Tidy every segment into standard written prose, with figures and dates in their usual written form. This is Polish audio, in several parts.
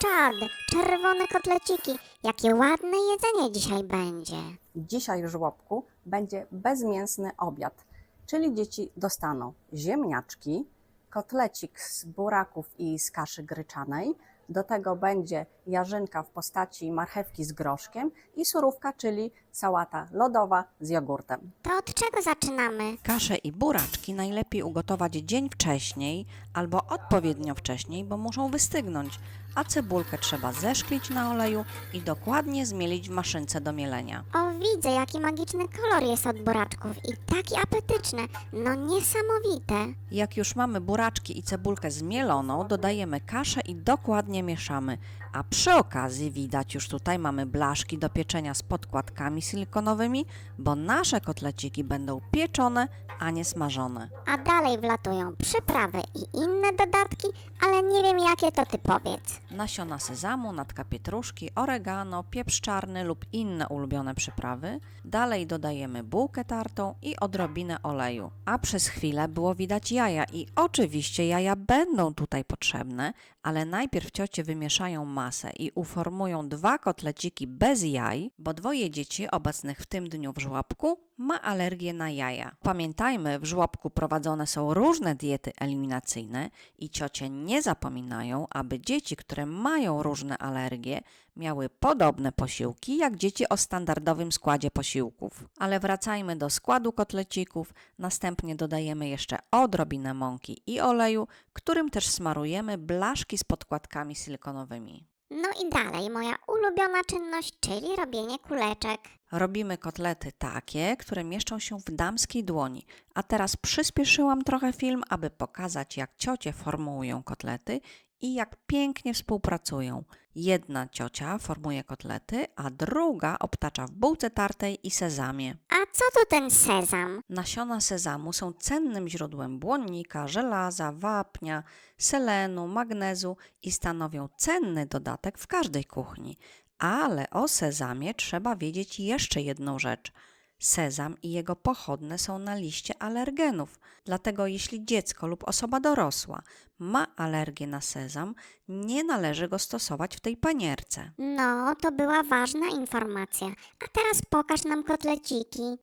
czad, czerwone kotleciki. Jakie ładne jedzenie dzisiaj będzie. Dzisiaj w żłobku będzie bezmięsny obiad, czyli dzieci dostaną ziemniaczki, kotlecik z buraków i z kaszy gryczanej, do tego będzie jarzynka w postaci marchewki z groszkiem i surówka, czyli sałata lodowa z jogurtem. To od czego zaczynamy? Kaszę i buraczki najlepiej ugotować dzień wcześniej albo odpowiednio wcześniej, bo muszą wystygnąć, a cebulkę trzeba zeszklić na oleju i dokładnie zmielić w maszynce do mielenia. O, widzę, jaki magiczny kolor jest od buraczków i taki apetyczny. No niesamowite. Jak już mamy buraczki i cebulkę zmieloną, dodajemy kaszę i dokładnie mieszamy. A przy okazji widać już tutaj mamy blaszki do pieczenia z podkładkami silikonowymi, bo nasze kotleciki będą pieczone, a nie smażone. A dalej wlatują przyprawy i inne dodatki, ale nie wiem jakie to ty powiedz. Nasiona sezamu, natka pietruszki, oregano, pieprz czarny lub inne ulubione przyprawy. Dalej dodajemy bułkę tartą i odrobinę oleju. A przez chwilę było widać jaja i oczywiście jaja będą tutaj potrzebne, ale najpierw ciocie wymieszają masę i uformują 2 kotleciki bez jaj, bo 2 dzieci obecnych w tym dniu w żłobku ma alergię na jaja. Pamiętajmy, w żłobku prowadzone są różne diety eliminacyjne i ciocie nie zapominają, aby dzieci, które mają różne alergie, miały podobne posiłki jak dzieci o standardowym składzie posiłków. Ale wracajmy do składu kotlecików, następnie dodajemy jeszcze odrobinę mąki i oleju, którym też smarujemy blaszki z podkładkami silikonowymi. No i dalej moja ulubiona czynność, czyli robienie kuleczek. Robimy kotlety takie, które mieszczą się w damskiej dłoni. A teraz przyspieszyłam trochę film, aby pokazać, jak ciocie formułują kotlety i jak pięknie współpracują. Jedna ciocia formuje kotlety, a druga obtacza w bułce tartej i sezamie. A co to ten sezam? Nasiona sezamu są cennym źródłem błonnika, żelaza, wapnia, selenu, magnezu i stanowią cenny dodatek w każdej kuchni. Ale o sezamie trzeba wiedzieć jeszcze jedną rzecz. Sezam i jego pochodne są na liście alergenów, dlatego jeśli dziecko lub osoba dorosła ma alergię na sezam, nie należy go stosować w tej panierce. No, to była ważna informacja. A teraz pokaż nam kotleciki.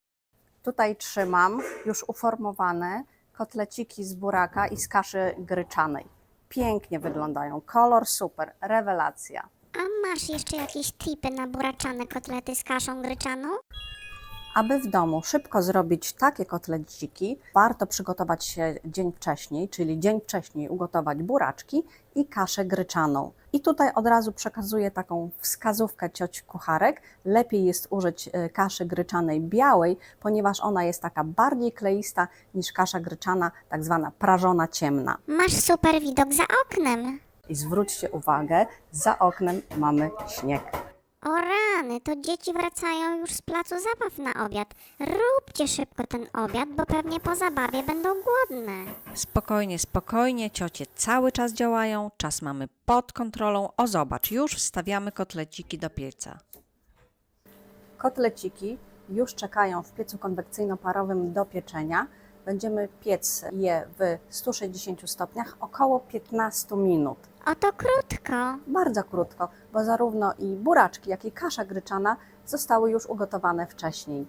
Tutaj trzymam już uformowane kotleciki z buraka i z kaszy gryczanej. Pięknie wyglądają, kolor super, rewelacja. A masz jeszcze jakieś tipy na buraczane kotlety z kaszą gryczaną? Aby w domu szybko zrobić takie kotleciki, warto przygotować się dzień wcześniej, czyli dzień wcześniej ugotować buraczki i kaszę gryczaną. I tutaj od razu przekazuję taką wskazówkę cioć kucharek. Lepiej jest użyć kaszy gryczanej białej, ponieważ ona jest taka bardziej kleista niż kasza gryczana, tak zwana prażona ciemna. Masz super widok za oknem. I zwróćcie uwagę, za oknem mamy śnieg. O rany, to dzieci wracają już z placu zabaw na obiad. Róbcie szybko ten obiad, bo pewnie po zabawie będą głodne. Spokojnie, spokojnie, ciocie cały czas działają, czas mamy pod kontrolą. O zobacz, już wstawiamy kotleciki do pieca. Kotleciki już czekają w piecu konwekcyjno-parowym do pieczenia. Będziemy piec je w 160 stopniach około 15 minut. Oto krótko. Bardzo krótko, bo zarówno i buraczki, jak i kasza gryczana zostały już ugotowane wcześniej.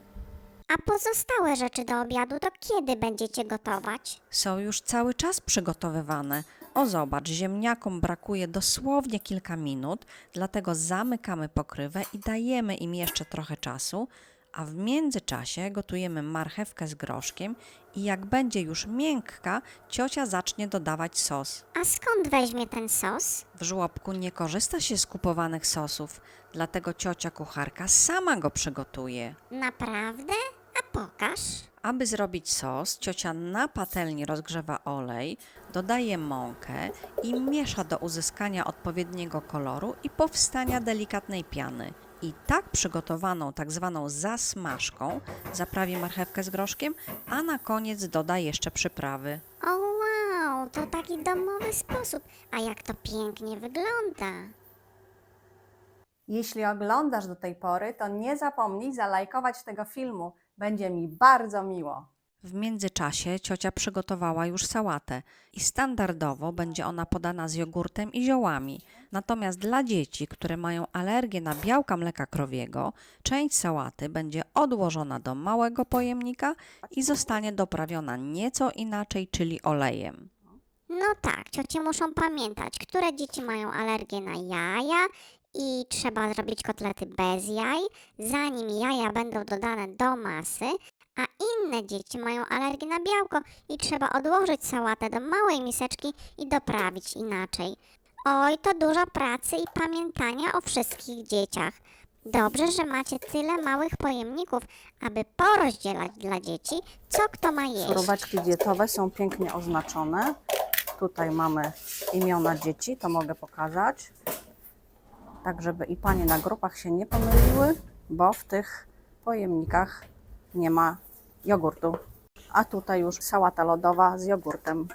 A pozostałe rzeczy do obiadu to kiedy będziecie gotować? Są już cały czas przygotowywane. O zobacz, ziemniakom brakuje dosłownie kilka minut, dlatego zamykamy pokrywę i dajemy im jeszcze trochę czasu, a w międzyczasie gotujemy marchewkę z groszkiem i jak będzie już miękka, ciocia zacznie dodawać sos. A skąd weźmie ten sos? W żłobku nie korzysta się z kupowanych sosów, dlatego ciocia kucharka sama go przygotuje. Naprawdę? A pokaż. Aby zrobić sos, ciocia na patelni rozgrzewa olej, dodaje mąkę i miesza do uzyskania odpowiedniego koloru i powstania delikatnej piany. I tak przygotowaną tak zwaną zasmażką zaprawi marchewkę z groszkiem, a na koniec doda jeszcze przyprawy. O wow, to taki domowy sposób. A jak to pięknie wygląda. Jeśli oglądasz do tej pory, to nie zapomnij zalajkować tego filmu. Będzie mi bardzo miło. W międzyczasie ciocia przygotowała już sałatę i standardowo będzie ona podana z jogurtem i ziołami. Natomiast dla dzieci, które mają alergię na białka mleka krowiego, część sałaty będzie odłożona do małego pojemnika i zostanie doprawiona nieco inaczej, czyli olejem. No tak, ciocie muszą pamiętać, które dzieci mają alergię na jaja i trzeba zrobić kotlety bez jaj, zanim jaja będą dodane do masy, a inne dzieci mają alergię na białko i trzeba odłożyć sałatę do małej miseczki i doprawić inaczej. Oj, to dużo pracy i pamiętania o wszystkich dzieciach. Dobrze, że macie tyle małych pojemników, aby porozdzielać dla dzieci, co kto ma jeść. Suróweczki dietowe są pięknie oznaczone. Tutaj mamy imiona dzieci, to mogę pokazać. Tak, żeby i panie na grupach się nie pomyliły, bo w tych pojemnikach nie ma jogurtu. A tutaj już sałata lodowa z jogurtem.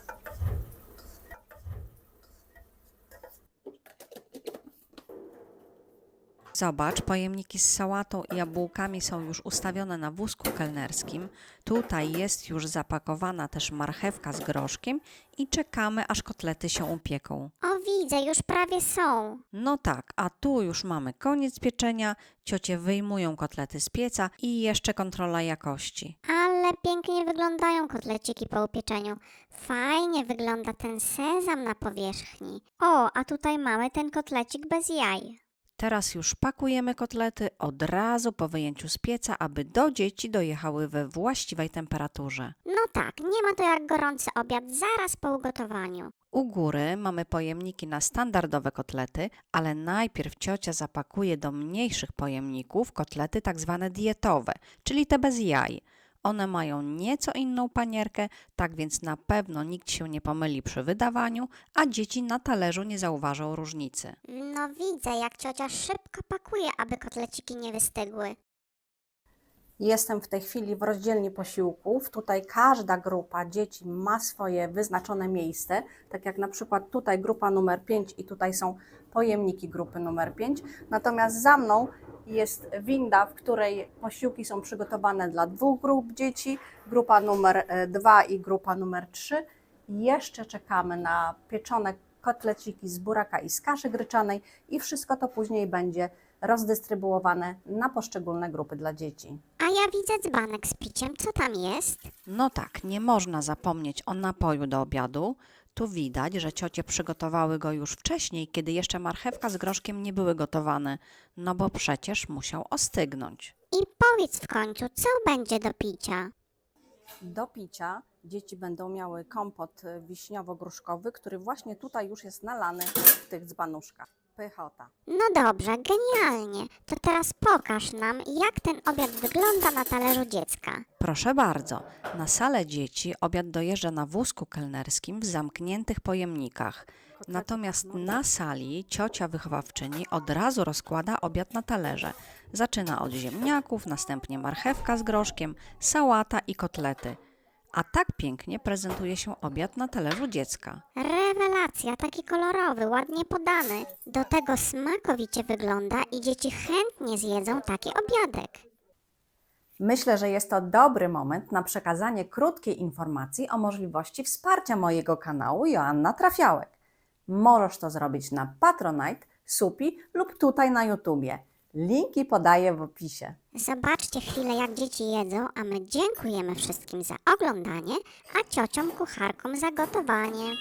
Zobacz, pojemniki z sałatą i jabłkami są już ustawione na wózku kelnerskim. Tutaj jest już zapakowana też marchewka z groszkiem i czekamy, aż kotlety się upieką. O, widzę, już prawie są. No tak, a tu już mamy koniec pieczenia, ciocie wyjmują kotlety z pieca i jeszcze kontrola jakości. Ale pięknie wyglądają kotleciki po upieczeniu. Fajnie wygląda ten sezam na powierzchni. O, a tutaj mamy ten kotlecik bez jaj. Teraz już pakujemy kotlety od razu po wyjęciu z pieca, aby do dzieci dojechały we właściwej temperaturze. No tak, nie ma to jak gorący obiad zaraz po ugotowaniu. U góry mamy pojemniki na standardowe kotlety, ale najpierw ciocia zapakuje do mniejszych pojemników kotlety tak zwane dietowe, czyli te bez jaj. One mają nieco inną panierkę, tak więc na pewno nikt się nie pomyli przy wydawaniu, a dzieci na talerzu nie zauważą różnicy. No widzę, jak ciocia szybko pakuje, aby kotleciki nie wystygły. Jestem w tej chwili w rozdzielni posiłków. Tutaj każda grupa dzieci ma swoje wyznaczone miejsce, tak jak na przykład tutaj grupa numer 5 i tutaj są pojemniki grupy numer 5. Natomiast za mną jest winda, w której posiłki są przygotowane dla dwóch grup dzieci, grupa numer 2 i grupa numer 3. Jeszcze czekamy na pieczone kotleciki z buraka i z kaszy gryczanej i wszystko to później będzie rozdystrybuowane na poszczególne grupy dla dzieci. A ja widzę dzbanek z piciem, co tam jest? No tak, nie można zapomnieć o napoju do obiadu. Tu widać, że ciocie przygotowały go już wcześniej, kiedy jeszcze marchewka z groszkiem nie były gotowane, no bo przecież musiał ostygnąć. I powiedz w końcu, co będzie do picia? Do picia dzieci będą miały kompot wiśniowo-gruszkowy, który właśnie tutaj już jest nalany w tych dzbanuszkach. Pychota. No dobrze, genialnie. To teraz pokaż nam, jak ten obiad wygląda na talerzu dziecka. Proszę bardzo, na salę dzieci obiad dojeżdża na wózku kelnerskim w zamkniętych pojemnikach. Natomiast na sali ciocia wychowawczyni od razu rozkłada obiad na talerze. Zaczyna od ziemniaków, następnie marchewka z groszkiem, sałata i kotlety. A tak pięknie prezentuje się obiad na talerzu dziecka. Rewelacja, taki kolorowy, ładnie podany. Do tego smakowicie wygląda i dzieci chętnie zjedzą taki obiadek. Myślę, że jest to dobry moment na przekazanie krótkiej informacji o możliwości wsparcia mojego kanału Joanna Trafiałek. Możesz to zrobić na Patronite, Supi lub tutaj na YouTubie. Linki podaję w opisie. Zobaczcie chwilę, jak dzieci jedzą, a my dziękujemy wszystkim za oglądanie, a ciociom kucharkom za gotowanie.